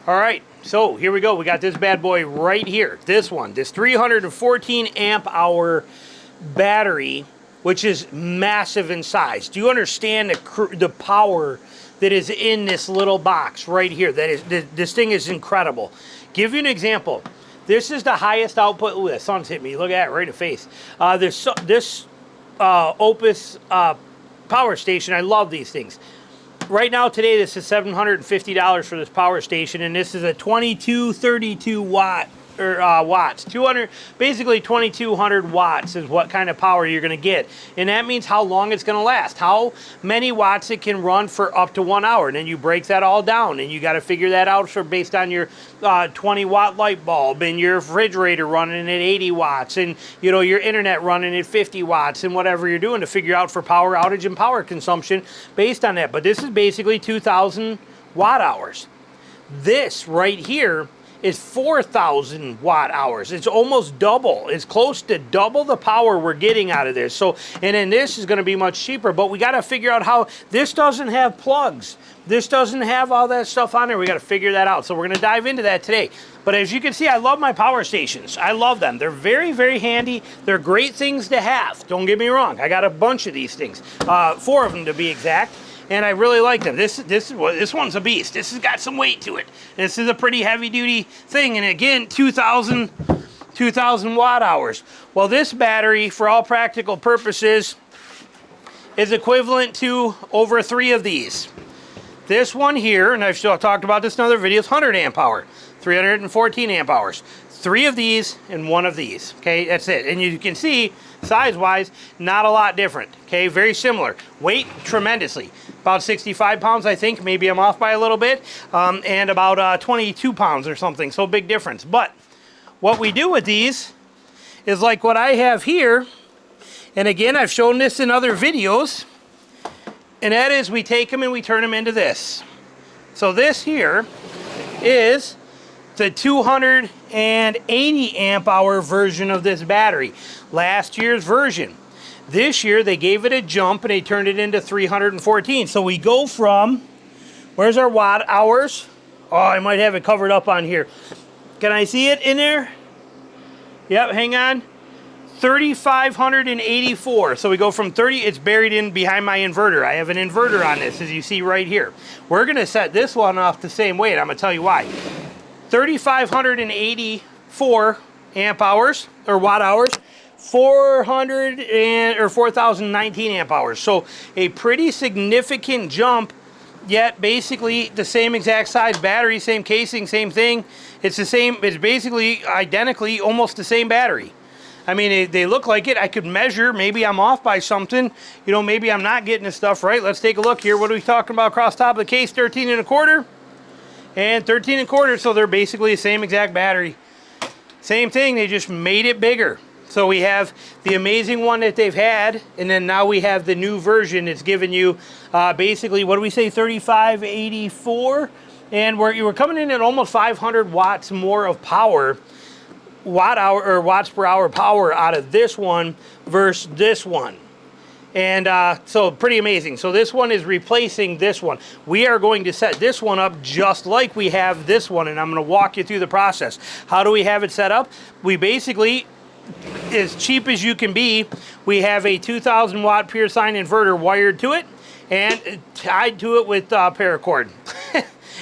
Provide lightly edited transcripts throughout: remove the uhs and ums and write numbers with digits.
All right, so here we go. We got this bad boy right here. This one, this 314 amp hour battery, which is massive in size. Do you understand the power that is in this little box right here? That is, this thing is incredible. Give you an example. This is the highest output. Ooh, the sun's hit me. Look at that, right in the face. This Opus power station, I love these things. Right now, today, this is $750 for this power station, and this is a 2232 watt or watts. Basically 2200 watts is what kind of power you're going to get, and that means how long it's going to last, how many watts it can run for up to 1 hour, and then you break that all down, and you got to figure that out for based on your 20 watt light bulb and your refrigerator running at 80 watts, and you know your internet running at 50 watts, and whatever you're doing to figure out for power outage and power consumption based on that. But this is basically 2000 watt hours. This right here is 4,000 watt hours. It's almost double. It's close to double the power we're getting out of this. So, and then this is going to be much cheaper, but we got to figure out how this doesn't have plugs. This doesn't have all that stuff on there. We got to figure that out. So we're going to dive into that today. But as you can see, I love my power stations. I love them. They're very, very handy. They're great things to have. Don't get me wrong. I got a bunch of these things, 4 of them to be exact. And I really like them. This one's a beast. This has got some weight to it. This is a pretty heavy duty thing. And again, 2,000 watt hours. Well, this battery, for all practical purposes, is equivalent to over 3 of these. This one here, and I've still talked about this in other videos, 100 amp hour, 314 amp hours. 3 of these and 1 of these. Okay, that's it. And you can see, size-wise, not a lot different. Okay, very similar. Weight, tremendously. About 65 pounds, I think. Maybe I'm off by a little bit. And about 22 pounds or something. So big difference. But what we do with these is like what I have here. And again, I've shown this in other videos. And that is we take them and we turn them into this. So this here is the 280 amp hour version of this battery. Last year's version. This year they gave it a jump and they turned it into 314. So we go from, where's our watt hours? Oh, I might have it covered up on here. Can I see it in there? Yep, hang on. 3,584. So we go from 30, it's buried in behind my inverter. I have an inverter on this, as you see right here. We're gonna set this one off the same way, and I'm gonna tell you why. 3,584 amp hours, or watt hours, 4,019 amp hours. So a pretty significant jump, yet basically the same exact size battery, same casing, same thing. It's the same, it's basically identically almost the same battery. I mean, they look like it. I could measure, maybe I'm off by something. You know, maybe I'm not getting this stuff right. Let's take a look here. What are we talking about across top of the case? 13 1/4 and 13 1/4. So they're basically the same exact battery. Same thing, they just made it bigger. So we have the amazing one that they've had, and then now we have the new version. It's giving you basically, what do we say, 3,584? And we're coming in at almost 500 watts more of power, watts per hour power out of this one versus this one. And so pretty amazing. So this one is replacing this one. We are going to set this one up just like we have this one, and I'm going to walk you through the process. How do we have it set up? We basically, as cheap as you can be, we have a 2,000 watt pure sine inverter wired to it and tied to it with paracord.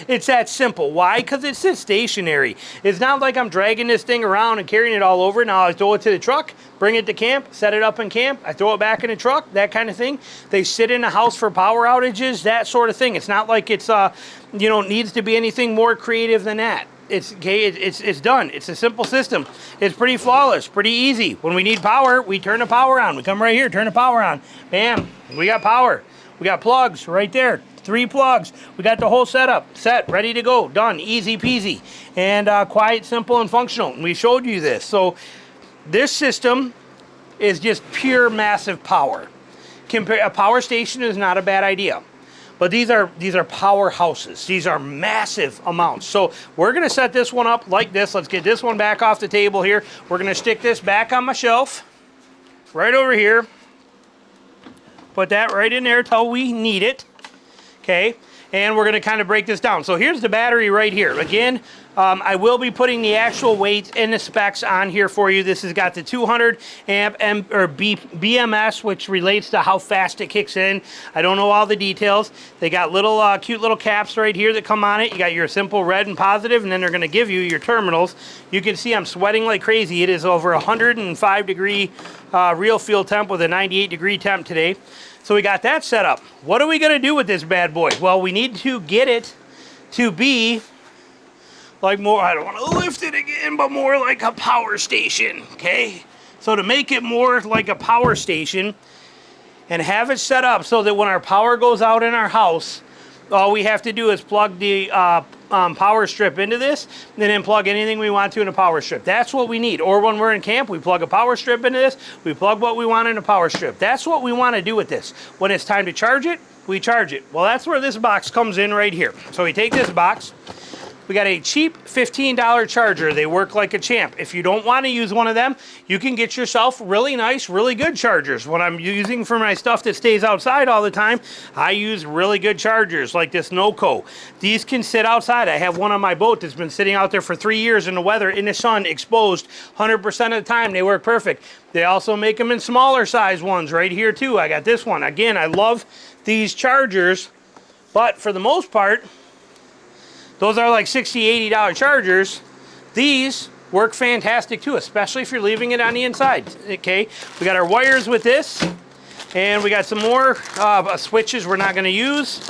It's that simple. Why? Because it sits stationary. It's not like I'm dragging this thing around and carrying it all over. Now I throw it to the truck, bring it to camp, set it up in camp, I throw it back in the truck, that kind of thing. They sit in the house for power outages, that sort of thing. It's not like it's you know, needs to be anything more creative than that. It's okay. It's done. It's a simple system. It's pretty flawless, pretty easy. When we need power, we turn the power on. We come right here, turn the power on. Bam, we got power. We got plugs right there. 3 plugs. We got the whole setup set, ready to go, done, easy peasy, and quiet, simple, and functional. And we showed you this. So this system is just pure massive power. A power station is not a bad idea, but these are powerhouses. These are massive amounts. So we're gonna set this one up like this. Let's get this one back off the table here. We're gonna stick this back on my shelf, right over here. Put that right in there till we need it. Okay, and we're going to kind of break this down. So here's the battery right here. Again, I will be putting the actual weights and the specs on here for you. This has got the 200 amp BMS, which relates to how fast it kicks in. I don't know all the details. They got little cute little caps right here that come on it. You got your simple red and positive, and then they're going to give you your terminals. You can see I'm sweating like crazy. It is over 105 degree real field temp with a 98 degree temp today. So we got that set up. What are we going to do with this bad boy? Well, we need to get it to be like more, I don't want to lift it again, but more like a power station, okay? So to make it more like a power station and have it set up so that when our power goes out in our house, all we have to do is plug the power strip into this, and then plug anything we want to in a power strip. That's what we need. Or when we're in camp, we plug a power strip into this, we plug what we want in a power strip. That's what we want to do with this. When it's time to charge it, we charge it. Well, that's where this box comes in right here. So we take this box. We got a cheap $15 charger. They work like a champ. If you don't want to use one of them, you can get yourself really nice, really good chargers. What I'm using for my stuff that stays outside all the time, I use really good chargers like this NOCO. These can sit outside. I have one on my boat that's been sitting out there for 3 years in the weather, in the sun, exposed 100% of the time. They work perfect. They also make them in smaller size ones right here too. I got this one. Again, I love these chargers, but for the most part, those are like $60, $80 chargers. These work fantastic too, especially if you're leaving it on the inside, okay? We got our wires with this, and we got some more switches we're not gonna use,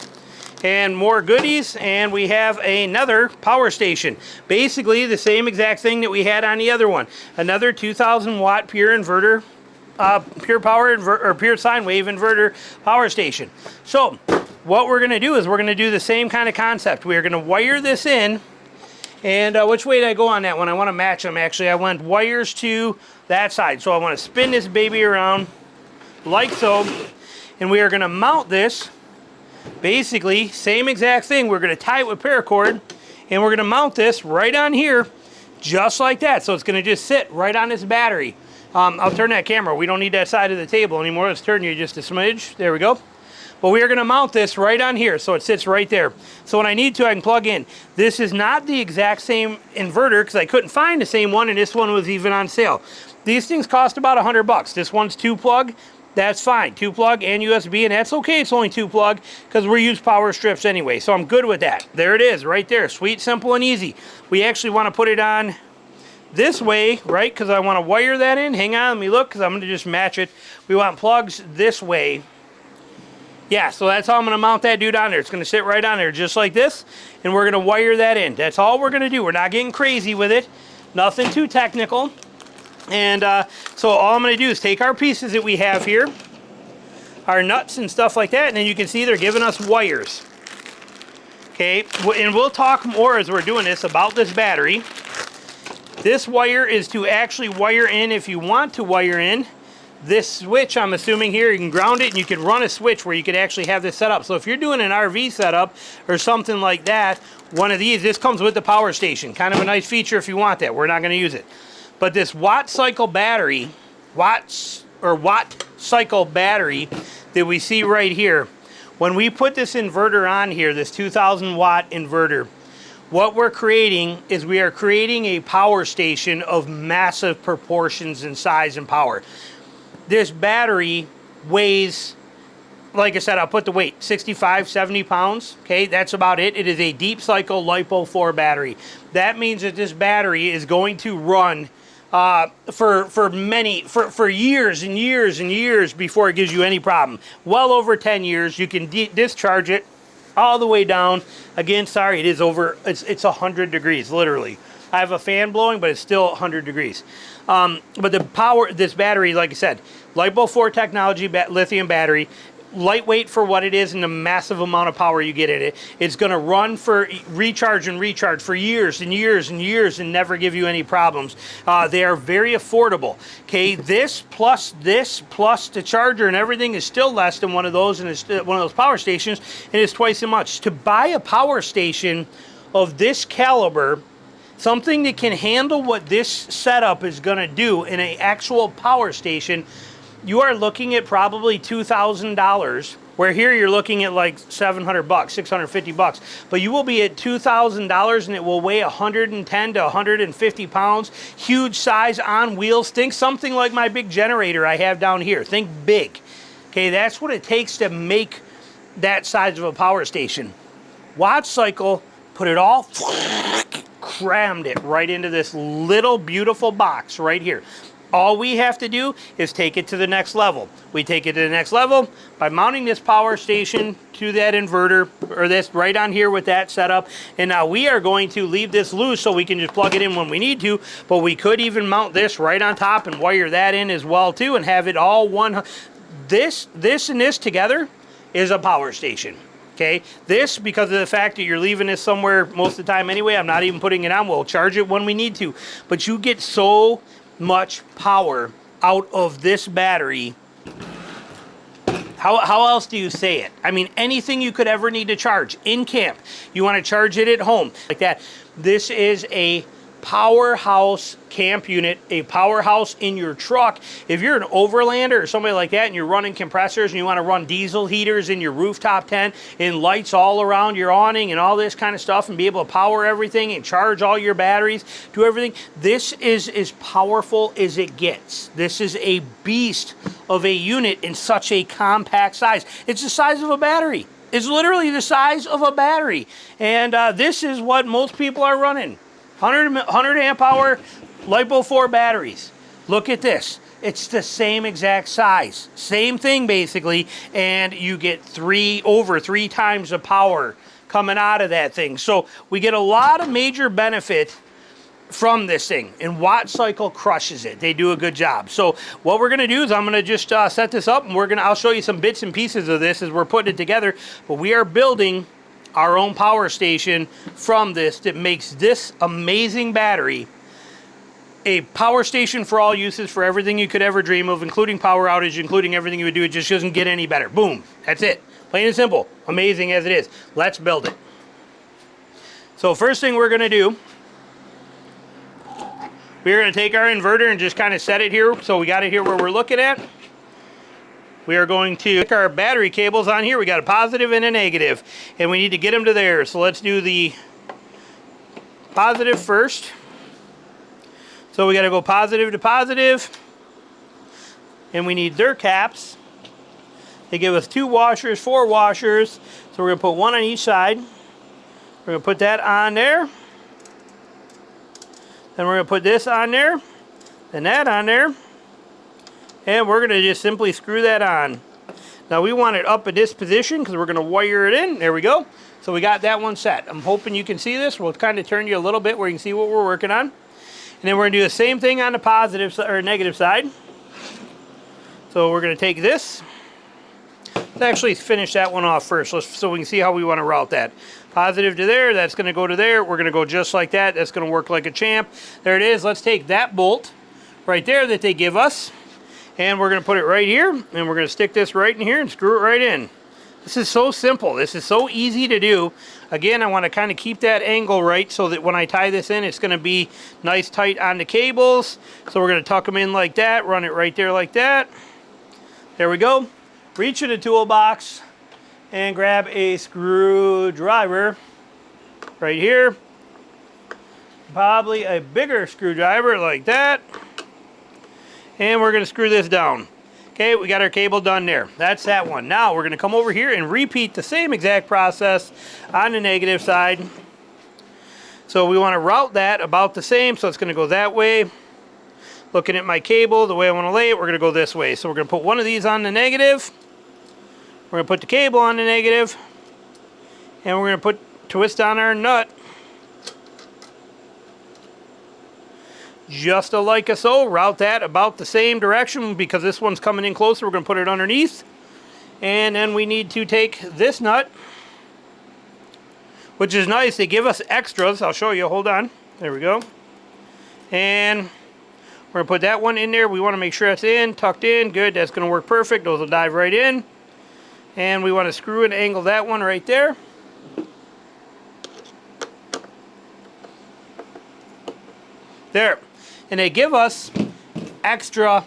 and more goodies, and we have another power station. Basically the same exact thing that we had on the other one. Another 2,000 watt pure inverter, pure sine wave inverter power station. So what we're going to do is we're going to do the same kind of concept. We are going to wire this in, and which way did I go on that one? I want to match them actually. I went wires to that side. So I want to spin this baby around like so, and we are going to mount this, basically same exact thing. We're going to tie it with paracord, and we're going to mount this right on here just like that. So it's going to just sit right on this battery. I'll turn that camera. We don't need that side of the table anymore. Let's turn you just a smidge. There we go. But we are going to mount this right on here, so it sits right there. So when I need to, I can plug in. This is not the exact same inverter because I couldn't find the same one, and this one was even on sale. These things cost about $100. This one's 2-plug. That's fine. 2-plug and USB, and that's okay. It's only 2-plug because we use power strips anyway, so I'm good with that. There it is right there. Sweet, simple, and easy. We actually want to put it on this way, right, because I want to wire that in. Hang on, let me look, because I'm going to just match it. We want plugs this way. Yeah, so that's how I'm going to mount that dude on there. It's going to sit right on there just like this, and we're going to wire that in. That's all we're going to do. We're not getting crazy with it. Nothing too technical. And so all I'm going to do is take our pieces that we have here, our nuts and stuff like that, and then you can see they're giving us wires. Okay, and we'll talk more as we're doing this about this battery. This wire is to actually wire in if you want to wire in. This switch, I'm assuming here, you can ground it and you can run a switch where you could actually have this set up. So if you're doing an RV setup or something like that, one of these, this comes with the power station. Kind of a nice feature if you want that. We're not going to use it. But this WATTCYCLE battery, WATTCYCLE battery that we see right here, when we put this inverter on here, this 2,000 watt inverter, what we're creating is we are creating a power station of massive proportions in size and power. This battery weighs, like I said, I'll put the weight, 65, 70 pounds. Okay, that's about it. It is a deep cycle LiPo 4 battery. That means that this battery is going to run for years and years and years before it gives you any problem. Well over 10 years. You can discharge it all the way down. Again, sorry, it is over, it's 100 degrees, literally. I have a fan blowing, but it's still 100 degrees. But the power, this battery, like I said, LiPo 4 technology, lithium battery, lightweight for what it is and the massive amount of power you get in it. It's going to run for recharge and recharge for years and years and years and never give you any problems. They are very affordable. Okay, this plus the charger and everything is still less than one of those, and it's one of those power stations, and it's twice as much. To buy a power station of this caliber, something that can handle what this setup is going to do in an actual power station, you are looking at probably $2,000 Where here you're looking at like $700, $650, but you will be at $2,000 and it will weigh 110 to 150 pounds. Huge size on wheels. Think something like my big generator I have down here. Think big. Okay, that's what it takes to make that size of a power station. WATTCYCLE put it all, crammed it right into this little beautiful box right here. All we have to do is take it to the next level. We take it to the next level by mounting this power station to that inverter, or this right on here with that setup. And now we are going to leave this loose so we can just plug it in when we need to, but we could even mount this right on top and wire that in as well too and have it all one. This and this together is a power station. Okay, this, because of the fact that you're leaving this somewhere most of the time anyway, I'm not even putting it on. We'll charge it when we need to. But you get so much power out of this battery. How else do you say it? I mean, anything you could ever need to charge in camp. You want to charge it at home like that. This is a powerhouse camp unit, a powerhouse in your truck. If you're an overlander or somebody like that and you're running compressors and you want to run diesel heaters in your rooftop tent and lights all around your awning and all this kind of stuff and be able to power everything and charge all your batteries, do everything, this is as powerful as it gets. This is a beast of a unit in such a compact size. It's the size of a battery. It's literally the size of a battery. And this is what most people are running. 100 amp hour LiPo 4 batteries. Look at this. It's the same exact size. Same thing basically, and you get over three times the power coming out of that thing. So we get a lot of major benefit from this thing, and WATTCYCLE crushes it. They do a good job. So what we're gonna do is I'm gonna just set this up, and I'll show you some bits and pieces of this as we're putting it together, but we are building our own power station from this that makes this amazing battery a power station for all uses, for everything you could ever dream of, including power outage, including everything you would do. It just doesn't get any better. Boom. That's it. Plain and simple. Amazing as it is. Let's build it. So first thing we're going to do, we're going to take our inverter and just kind of set it here. So we got it here where we're looking at. We are going to stick our battery cables on here. We got a positive and a negative, and we need to get them to there. So let's do the positive first. So we got to go positive to positive, and we need their caps. They give us 2 washers, 4 washers. So we're going to put one on each side. We're going to put that on there. Then we're going to put this on there, and that on there. And we're going to just simply screw that on. Now we want it up at this position because we're going to wire it in. There we go. So we got that one set. I'm hoping you can see this. We'll kind of turn you a little bit where you can see what we're working on. And then we're going to do the same thing on the positive or negative side. So we're going to take this. Let's actually finish that one off first so we can see how we want to route that. Positive to there. That's going to go to there. We're going to go just like that. That's going to work like a champ. There it is. Let's take that bolt right there that they give us. And we're going to put it right here, and we're going to stick this right in here and screw it right in. This is so simple. This is so easy to do. Again, I want to kind of keep that angle right so that when I tie this in, it's going to be nice tight on the cables. So we're going to tuck them in like that, run it right there like that. There we go. Reach in the toolbox and grab a screwdriver right here. Probably a bigger screwdriver like that. And we're going to screw this down. Okay, we got our cable done there. That's that one. Now we're going to come over here and repeat the same exact process on the negative side. So we want to route that about the same. So it's going to go that way. Looking at my cable, the way I want to lay it, we're going to go this way. So we're going to put one of these on the negative. We're going to put the cable on the negative. And we're going to twist on our nut. Just like so, route that about the same direction because this one's coming in closer. We're going to put it underneath. And then we need to take this nut, which is nice. They give us extras. I'll show you. Hold on. There we go. And we're going to put that one in there. We want to make sure that's in, tucked in. Good. That's going to work perfect. Those will dive right in. And we want to screw and angle that one right there. There. And they give us extra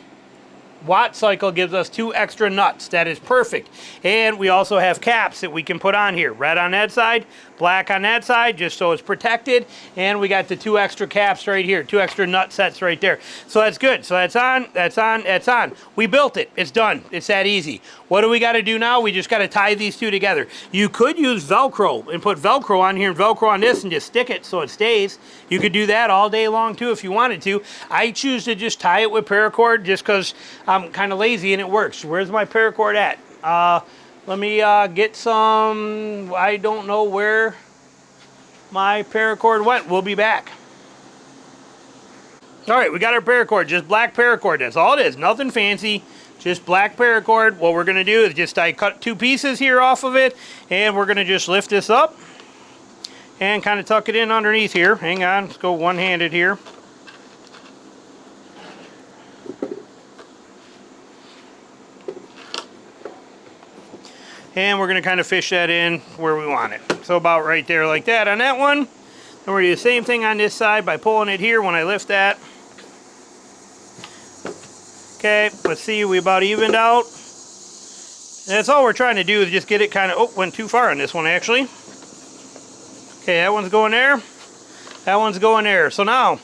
WATTCYCLE gives us 2 extra nuts. That is perfect. And we also have caps that we can put on here. Red on that side, black on that side, just so it's protected. And we got the 2 extra caps right here, 2 extra nut sets right there. So that's good. So that's on, that's on, that's on. We built it. It's done. It's that easy. What do we got to do now? We just got to tie these 2 together. You could use Velcro and put Velcro on here and Velcro on this and just stick it so it stays. You could do that all day long too if you wanted to. I choose to just tie it with paracord just because I'm kind of lazy and it works. Where's my paracord at? Let me get some. I don't know where my paracord went. We'll be back. All right, we got our paracord, just black paracord. That's all it is, nothing fancy, just black paracord. What we're gonna do is just I cut 2 pieces here off of it, and we're gonna just lift this up and kind of tuck it in underneath here. Hang on, let's go one-handed here. And we're gonna kind of fish that in where we want it. So about right there like that on that one. And we're gonna do the same thing on this side by pulling it here when I lift that. Okay, let's see, we about evened out. And that's all we're trying to do is just get it kind of, oh, went too far on this one actually. Okay, that one's going there. That one's going there. So now,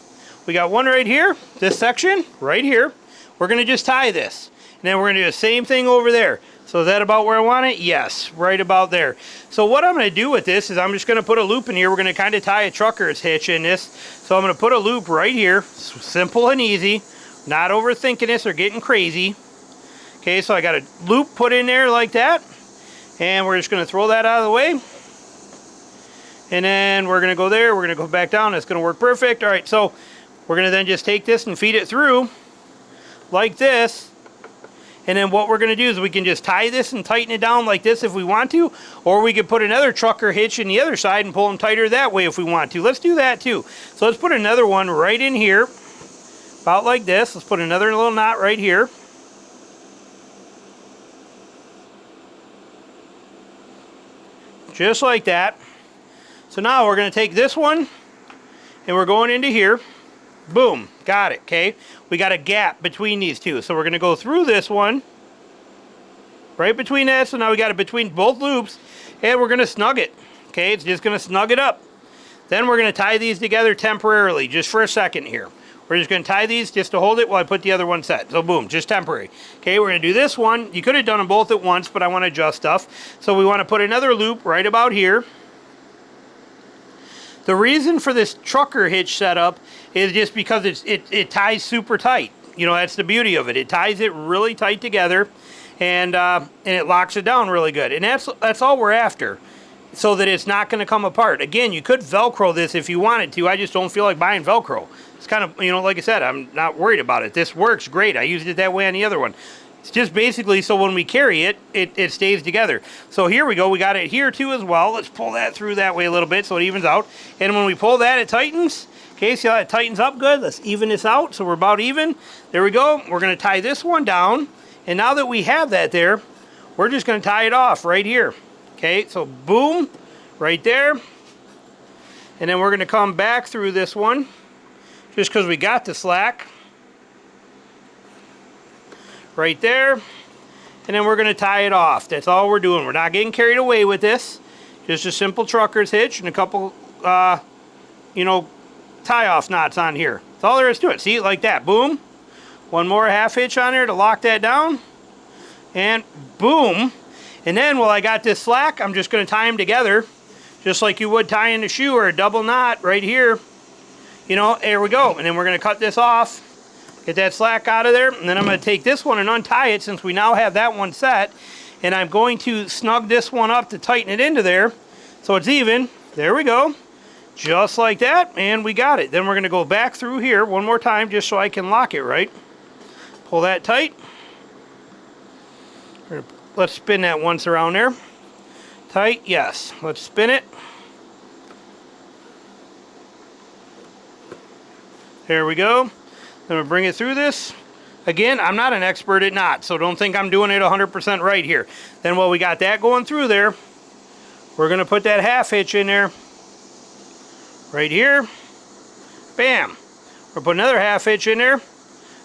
we got one right here, this section, right here. We're gonna just tie this. And then we're gonna do the same thing over there. So is that about where I want it? Yes, right about there. So what I'm gonna do with this is I'm just gonna put a loop in here. We're gonna kind of tie a trucker's hitch in this. So I'm gonna put a loop right here, simple and easy. Not overthinking this or getting crazy. Okay, so I got a loop put in there like that. And we're just gonna throw that out of the way. And then we're gonna go there, we're gonna go back down, that's gonna work perfect. All right, so we're gonna then just take this and feed it through like this. And then what we're gonna do is we can just tie this and tighten it down like this if we want to, or we could put another trucker hitch in the other side and pull them tighter that way if we want to. Let's do that too. So let's put another one right in here. About like this. Let's put another little knot right here. Just like that. So now we're going to take this one and we're going into here. Boom. Got it. Okay. We got a gap between these 2. So we're going to go through this one. Right between that. So now we got it between both loops. And we're going to snug it. Okay. It's just going to snug it up. Then we're going to tie these together temporarily. Just for a second here. We're just going to tie these just to hold it while I put the other one set. So boom, just temporary. Okay, we're going to do this one. You could have done them both at once, but I want to adjust stuff. So we want to put another loop right about here. The reason for this trucker hitch setup is just because it ties super tight. You know, that's the beauty of it. It ties it really tight together, and it locks it down really good. And that's all we're after, so that it's not going to come apart. Again, you could Velcro this if you wanted to. I just don't feel like buying Velcro. It's kind of, you know, like I said, I'm not worried about it. This works great. I used it that way on the other one. It's just basically so when we carry it, it stays together. So here we go. We got it here too as well. Let's pull that through that way a little bit so it evens out. And when we pull that, it tightens. Okay, see how it tightens up good? Let's even this out so we're about even. There we go. We're going to tie this one down. And now that we have that there, we're just going to tie it off right here. Okay, so boom, right there. And then we're going to come back through this one. Just because we got the slack. Right there. And then we're going to tie it off. That's all we're doing. We're not getting carried away with this. Just a simple trucker's hitch and a couple, you know, tie-off knots on here. That's all there is to it. See, like that. Boom. One more half hitch on there to lock that down. And boom. And then while I got this slack, I'm just going to tie them together. Just like you would tying a shoe or a double knot right here. You know, there we go. And then we're going to cut this off. Get that slack out of there. And then I'm going to take this one and untie it since we now have that one set. And I'm going to snug this one up to tighten it into there. So it's even. There we go. Just like that. And we got it. Then we're going to go back through here one more time just so I can lock it right. Pull that tight. Let's spin that once around there. Tight, yes. Let's spin it. There we go. Then we bring it through this. Again, I'm not an expert at knots, so don't think I'm doing it 100% right here. Then while we got that going through there, we're going to put that half hitch in there. Right here. Bam. We'll put another half hitch in there.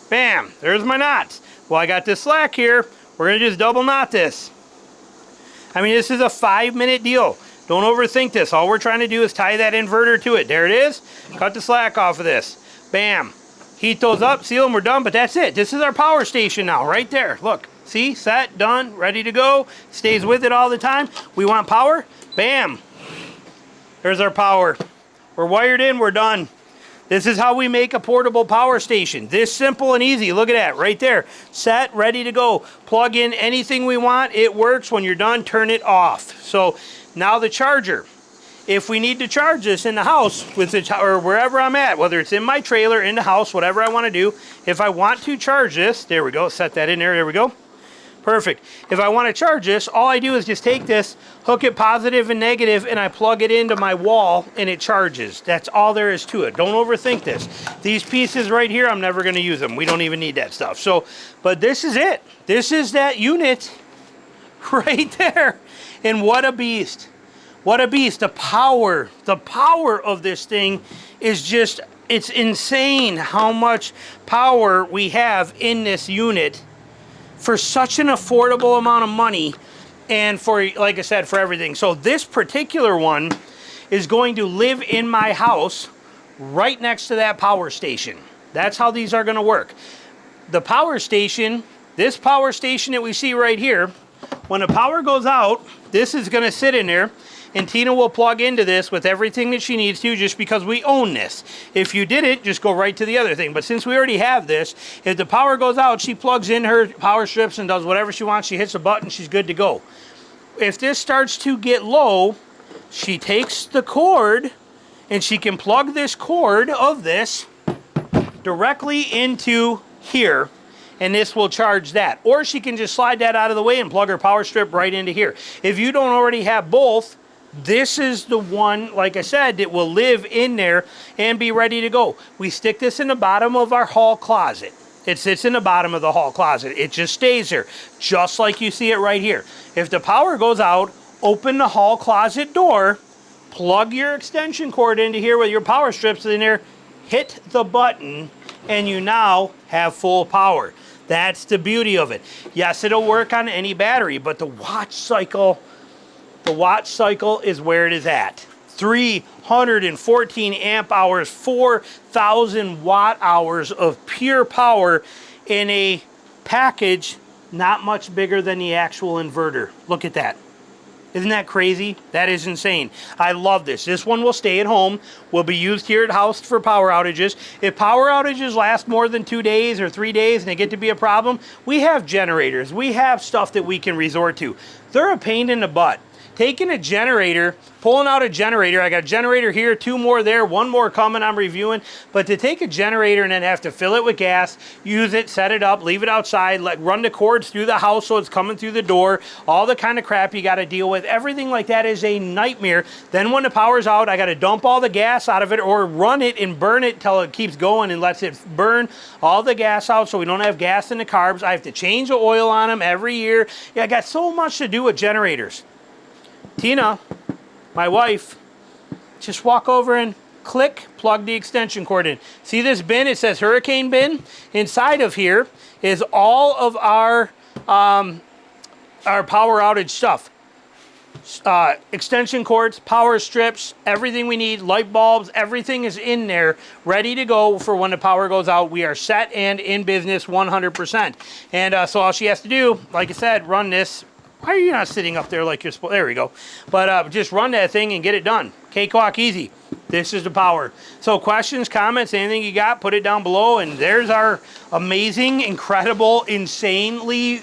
Bam. There's my knots. Well, I got this slack here. We're going to just double knot this. I mean, this is a 5-minute deal. Don't overthink this. All we're trying to do is tie that inverter to it. There it is. Cut the slack off of this. Bam. Heat those up, seal them, we're done, but that's it. This is our power station now, right there. Look, see, set, done, ready to go. Stays with it all the time. We want power, bam. There's our power. We're wired in, we're done. This is how we make a portable power station. This simple and easy. Look at that, right there. Set, ready to go. Plug in anything we want. It works. When you're done, turn it off. So now the charger. If we need to charge this in the house with the or wherever I'm at, whether it's in my trailer, in the house, whatever I want to do, if I want to charge this, there we go, set that in there, we go. Perfect. If I want to charge this, all I do is just take this, hook it positive and negative, and I plug it into my wall, and it charges. That's all there is to it. Don't overthink this. These pieces right here, I'm never going to use them. We don't even need that stuff. So, but this is it. This is that unit right there. And what a beast. What a beast. The power of this thing is just, it's insane how much power we have in this unit for such an affordable amount of money, and for, like I said, for everything. So this particular one is going to live in my house right next to that power station. That's how these are going to work. The power station, this power station that we see right here, when the power goes out, this is going to sit in there, and Tina will plug into this with everything that she needs to, just because we own this. If you didn't, just go right to the other thing. But since we already have this, if the power goes out, she plugs in her power strips and does whatever she wants. She hits a button, she's good to go. If this starts to get low, she takes the cord, and she can plug this cord of this directly into here, and this will charge that. Or she can just slide that out of the way and plug her power strip right into here. If you don't already have both, this is the one, like I said, that will live in there and be ready to go. We stick this in the bottom of our hall closet. It sits in the bottom of the hall closet. It just stays there, just like you see it right here. If the power goes out, open the hall closet door, plug your extension cord into here with your power strips in there, hit the button, and you now have full power. That's the beauty of it. Yes, it'll work on any battery, but the WATTCYCLE is where it is at. 314 amp hours, 4,000 watt hours of pure power in a package not much bigger than the actual inverter. Look at that. Isn't that crazy? That is insane. I love this. This one will stay at home, will be used here at house for power outages. If power outages last more than 2 days or 3 days and they get to be a problem, we have generators. We have stuff that we can resort to. They're a pain in the butt. Taking a generator, pulling out a generator, I got a generator here, 2 more there, 1 more coming I'm reviewing, but to take a generator and then have to fill it with gas, use it, set it up, leave it outside, run the cords through the house so it's coming through the door, all the kind of crap you got to deal with, everything like that is a nightmare. Then when the power's out, I got to dump all the gas out of it or run it and burn it till it keeps going and lets it burn all the gas out so we don't have gas in the carbs. I have to change the oil on them every year. Yeah, I got so much to do with generators. Tina, my wife, just walk over and click, plug the extension cord in. See this bin? It says Hurricane Bin. Inside of here is all of our power outage stuff. Extension cords, power strips, everything we need, light bulbs, everything is in there, ready to go for when the power goes out. We are set and in business 100%. And so all she has to do, like I said, run this. Why are you not sitting up there like you're supposed? There we go. But just run that thing and get it done. Cakewalk easy. This is the power. So questions, comments, anything you got, put it down below. And there's our amazing, incredible, insanely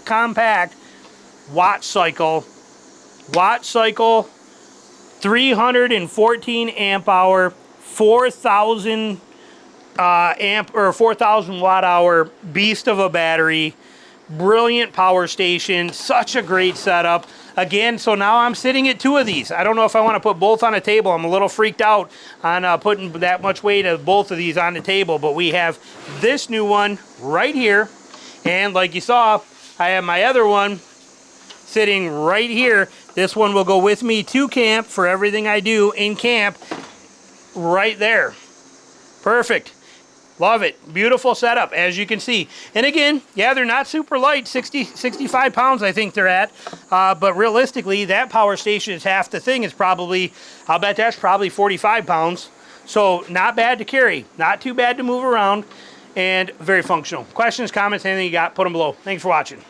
compact WATTCYCLE. WATTCYCLE, 314 amp hour, 4,000 amp or 4,000 watt hour beast of a battery. Brilliant power station, such a great setup. Again, so now I'm sitting at 2 of these. I don't know if I want to put both on a table. I'm a little freaked out on putting that much weight of both of these on the table, but we have this new one right here. And like you saw, I have my other one sitting right here. This one will go with me to camp for everything I do in camp right there. Perfect. Love it. Beautiful setup, as you can see. And again, yeah, they're not super light, 60, 65 pounds I think they're at. But realistically, that power station is half the thing. It's probably, I'll bet that's probably 45 pounds. So not bad to carry, not too bad to move around, and very functional. Questions, comments, anything you got, put them below. Thanks for watching.